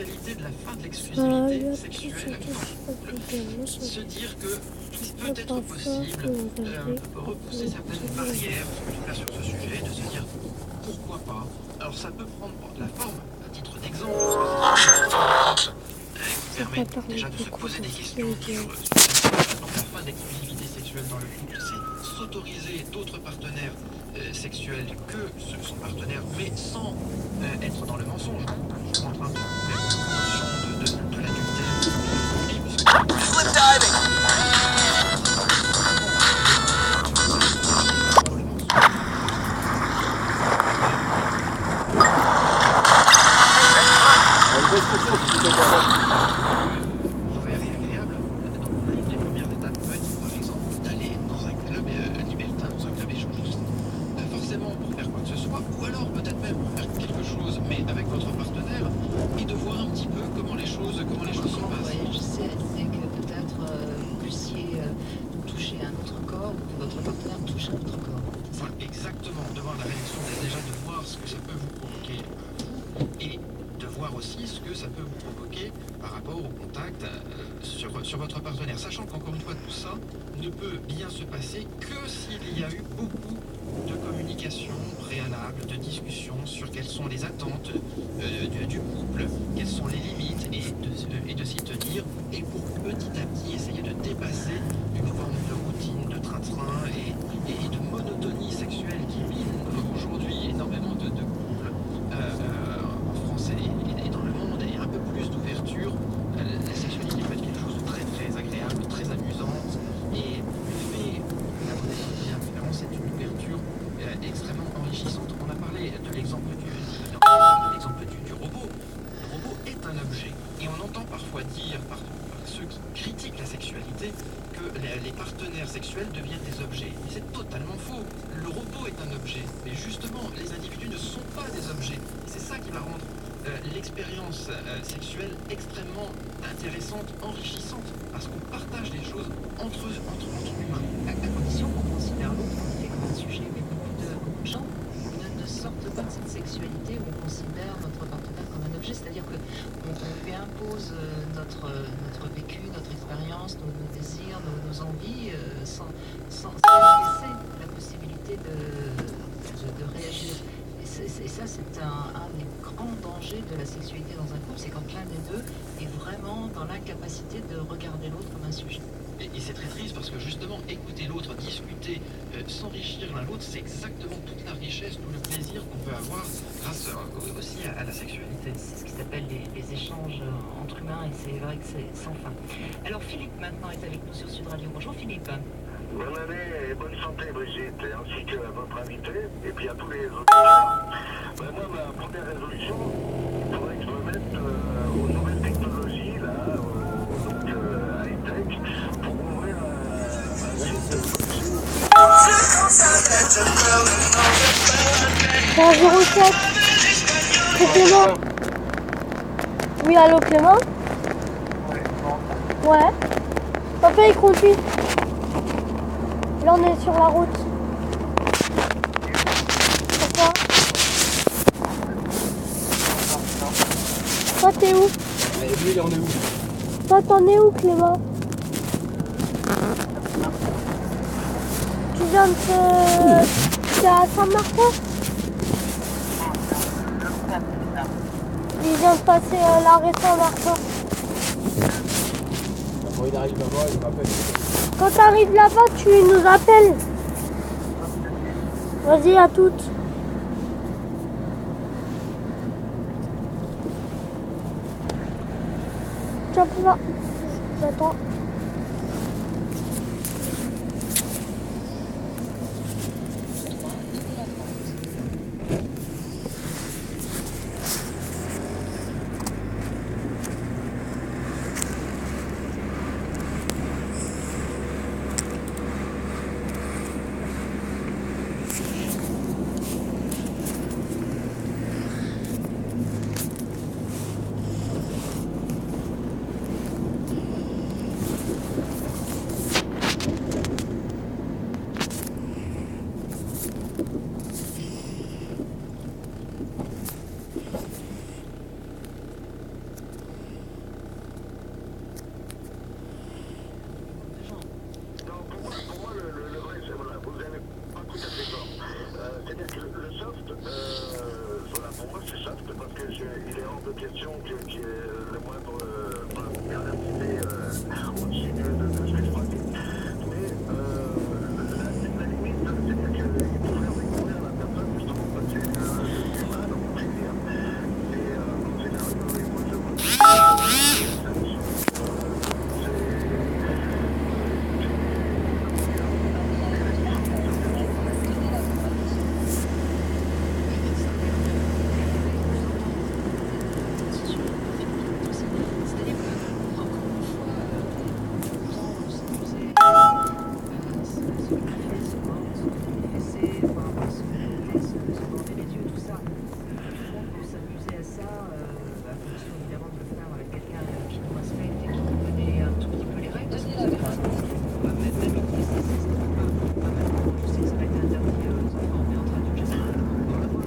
potentialité de la fin de l'exclusivité sexuelle dans le couple. Se dire que peut être possible repousser certaines barrières là, sur ce sujet, de se dire pourquoi pas. Alors ça peut prendre la forme, à titre d'exemple, parce que c'est permet déjà de se poser des questions sur donc la fin de l'exclusivité sexuelle dans le couple, c'est s'autoriser d'autres partenaires sexuels que son partenaire, mais sans être dans le mensonge. Je suis en train de faire promotion de l'adultère. Flip diving. Ouvert et agréable. Donc, l'une des premières étapes peut être, par exemple, d'aller dans un club libertin, dans un club échangiste. Forcément pour faire quoi que ce soit, ou alors peut-être même pour faire quelque chose, mais avec votre partenaire, et de voir un petit peu comment les choses se passent. Je sais, c'est que peut-être vous puissiez toucher un autre corps, ou que votre partenaire touche un autre corps. Voilà, exactement, de voir la réaction, déjà de voir ce que ça peut vous provoquer, et de voir aussi ce que ça peut vous provoquer par rapport au contact sur votre partenaire. Sachant qu'encore une fois, tout ça ne peut bien se passer que s'il y a eu beaucoup de communication préalable, de discussion sur quelles sont les attentes du couple, quelles sont les limites, et de s'y tenir, et pour petit à petit essayer de dépasser une forme de routine, de train-train et de monotonie sexuelle qui mine aujourd'hui énormément de couples en France et dans le monde, et un peu plus d'ouverture. La sexualité peut être quelque chose de très très agréable, très amusante, et fait, vraiment c'est une ouverture extrêmement enrichissante. On a parlé de l'exemple du robot. Le robot est un objet, et on entend parfois dire par ceux qui critiquent la sexualité que les partenaires sexuels deviennent des objets. Mais c'est totalement faux. Le robot est un objet, mais justement les individus ne sont pas des objets. C'est ça qui va rendre l'expérience sexuelle extrêmement intéressante, enrichissante, parce qu'on partage des choses entre humains. À condition qu'on considère l'autre en effet comme un sujet, mais beaucoup de gens ne sortent pas de cette sexualité où on considère notre partenaire comme un objet, c'est-à-dire qu'on lui impose notre vécu, notre expérience, nos désirs, nos envies, sans laisser la possibilité de réagir. Et ça, c'est un des grands dangers de la sexualité dans un couple, c'est quand l'un des deux est vraiment dans l'incapacité de regarder l'autre comme un sujet. Et c'est très triste parce que justement, écouter l'autre, discuter, s'enrichir l'un l'autre, c'est exactement toute la richesse, tout le plaisir qu'on peut avoir grâce aussi à la sexualité. C'est ce qui s'appelle les échanges entre humains, et c'est vrai que c'est sans fin. Alors Philippe maintenant est avec nous sur Sud Radio. Bonjour Philippe. Bonne année et bonne santé Brigitte, ainsi que à votre invité, et puis à tous les auditeurs. Moi, ma première résolution, il faudrait que je me mette aux nouvelles technologies, là, donc high-tech, pour ouvrir un site de coaching. 07. C'est Clément. Oui, allô Clément? Ouais. Papa il conduit. Là on est sur la route. Pourquoi? Toi t'es où? Lui il en est où? Toi t'en es où Clément? Tu viens de te... T'es à Saint-Martin? Il vient de passer l'arrêt Saint-Martin. Quand il arrive là-bas, il m'appelle. Quand t'arrives là-bas, tu nous appelles. Vas-y, à toutes. Tiens, là. J'attends. de question qui est le moindre perversité au-dessus de ce que je pratique. Mais la limite, c'est-à-dire qu'il faut faire découvrir à la personne justement parce que c'est humain, donc plaisir. Et en général, moi je vois c'est-à-dire que, encore une fois, autant s'amuser à se greffer, se mordre, se manifester, enfin, se frotter, se border les yeux, tout ça. Tout le monde peut s'amuser à ça, à condition évidemment de le faire avec quelqu'un qui nous respecte et qui nous connaît un tout petit peu les règles, parce que vous avez raison, même l'idée, c'est pas mal. Je sais que ça va être interdit aux enfants, mais entre adultes, j'espère qu'on va le voir.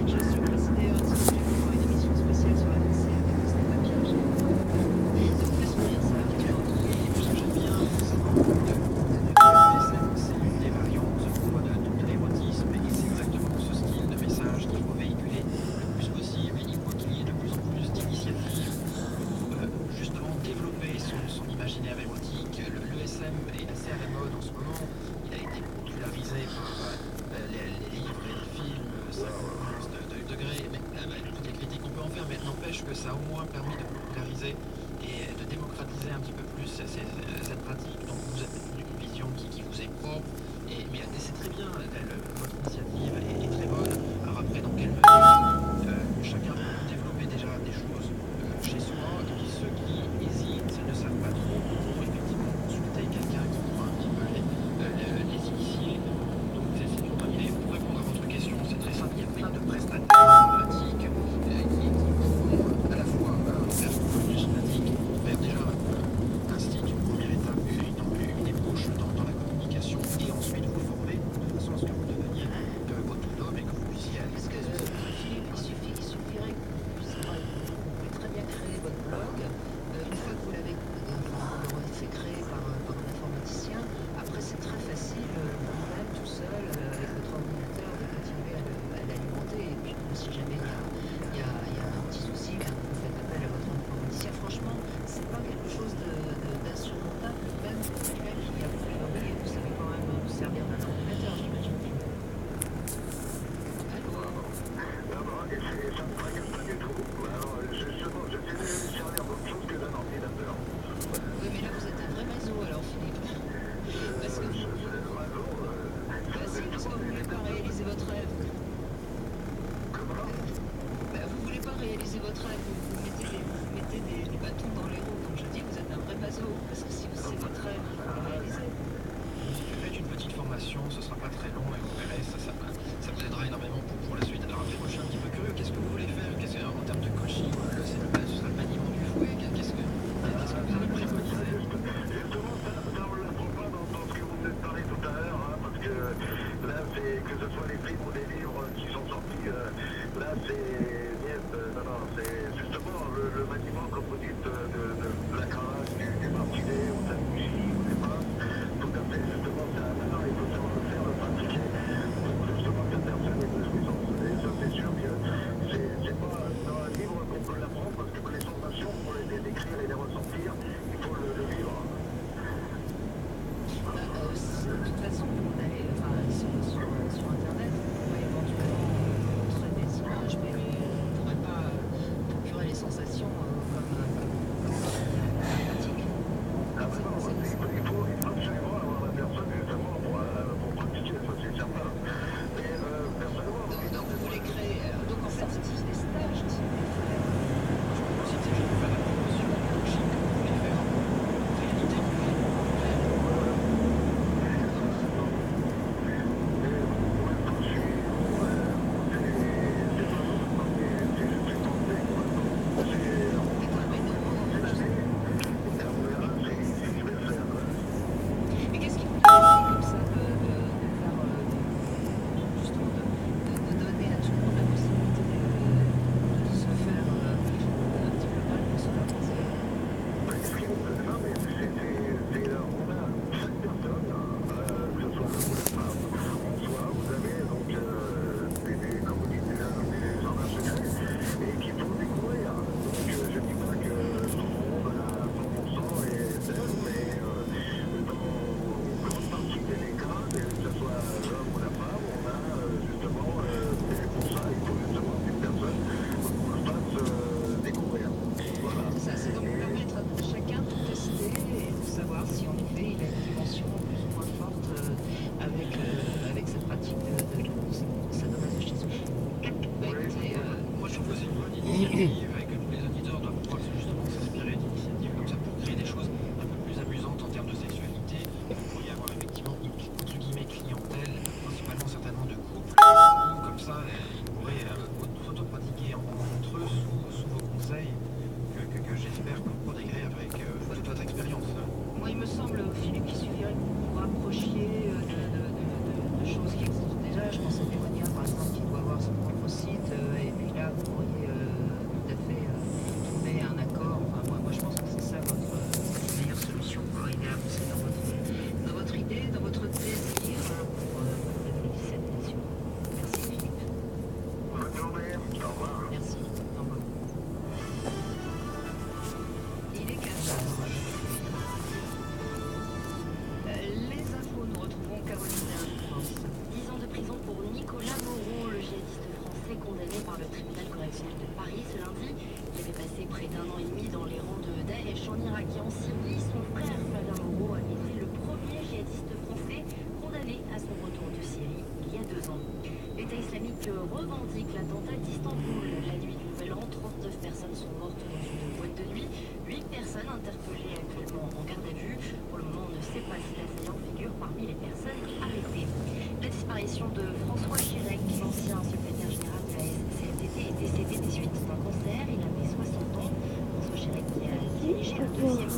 Je suis précédée à ce sujet pour une émission spéciale sur la DC avec Stéphane Piage. Ça vous fait sourire, ça, effectivement. J'aime bien c'est une des variantes de l'érotisme et c'est exactement ce style de message qu'il faut véhiculer le plus possible. Il faut qu'il y ait de plus en plus d'initiatives pour justement développer son imaginaire érotique. Le SM est assez à la mode en ce moment. Il a été popularisé par les livres et les films, ça commence de degré, mais toutes les critiques qu'on peut en faire, mais n'empêche que ça a au moins permis de populariser et de démocratiser un petit peu plus cette pratique. Donc vous avez une vision qui vous est propre, mais c'est très bien, votre initiative est très bonne. Alors après, dans quelle mesure chacun peut développer déjà des choses chez soi, et puis ceux qui hésitent, ne savent pas trop, pour effectivement consulter quelqu'un qui pourra un petit peu les initier. Donc c'est une bonne idée. Pour répondre à votre question, c'est très simple, il y a plein de prestataires informatiques qui font à la fois faire législatique, faire déjà institue une première étape, une ébauche dans la communication, et ensuite vous former de façon à ce que vous deveniez autonome et que vous puissiez aller. Parce que Philippe, il suffirait que vous puissiez, vous pouvez très bien créer votre blog. Une fois que vous l'aurez fait créer par un informaticien, après c'est très facile, vous-même tout seul, avec votre ordinateur, de continuer à l'alimenter. Et puis si jamais il y a un petit souci, vous faites appel à votre informaticien. Franchement, c'est pas quelque chose d'insurmontable, même pour quelqu'un qui a priori, vous savez quand même vous servir d'un ordinateur, j'imagine. et ça me tracasse pas du tout. Alors, justement, je sais mieux servir d'autre chose que d'un ordinateur. Oui, mais là vous êtes un vrai maso alors, Philippe. Parce que vous, parce que vous voulez pas réaliser votre rêve. Vous voulez pas réaliser votre rêve, vous mettez des bâtons dans les roues. Donc je dis, vous êtes un vrai maso, parce que si c'est votre rêve, vous le réalisez. Si vous faites une petite formation, ce sera pas très long et vous verrez, ça vous aidera énormément pour la suite. Alors après, moi je suis un petit peu curieux, qu'est-ce que vous voulez faire? En termes de coaching, ce sera le maniement du fouet? Qu'est-ce que vous allez préconiser? Justement, ça on ne l'apprend pas dans ce que vous venez de parler tout à l'heure, hein, parce que là, c'est que ce soit les films ou les livres qui sont sortis, là, c'est justement le maniement, comme vous dites, de la cravache, du martinet, ou de la bougie, ou des pinces. Tout à fait, justement, ça, maintenant, il faut savoir le faire, le pratiquer. initiative et que tous les auditeurs doivent pouvoir justement s'inspirer d'initiatives comme ça pour créer des choses un peu plus amusantes en termes de sexualité. Vous pourriez avoir effectivement une entre guillemets clientèle, principalement certainement de couples, où comme ça ils pourraient s'auto-pratiquer entre eux sous vos conseils que j'espère que vous prodiguerez avec toute votre expérience. Moi, il me semble, Philippe, qu'il suffirait que vous vous rapprochiez de choses qui existent déjà. Je pense à Démonia, par exemple, qui doit avoir son propre site. Et puis là, vous pourriez tout à fait trouver un accord. Enfin, moi, je pense que c'est ça votre meilleure solution pour arriver à avancer dans votre idée, dans votre désir pour réaliser cette mission. Merci, Philippe. Bonne journée. Au revoir. Merci. Au revoir. Il est 15h. Les infos, nous retrouvons Caroline France. 10 ans de prison pour Nicolas Moreau, le djihadiste français condamné par le tribunal correctionnel de Paris ce lundi. Il avait passé près d'1 an et demi dans les rangs de Daesh en Irak et en Syrie. Son frère Flavien Moreau a été le premier djihadiste français condamné à son retour de Syrie il y a 2 ans. L'État islamique revendique l'attentat d'Istanbul. La nuit du Nouvel An, 39 personnes sont mortes dans une boîte de nuit. 8 personnes interpellées actuellement en garde à vue. Pour le moment, on ne sait pas si l'assaillant figure parmi les personnes arrêtées. La disparition de François Chirec, l'ancien secrétaire général de la SNCFDT, est décédé des suites d'un cancer. Il avait 60 ans. François Chirec qui a dirigé le 2e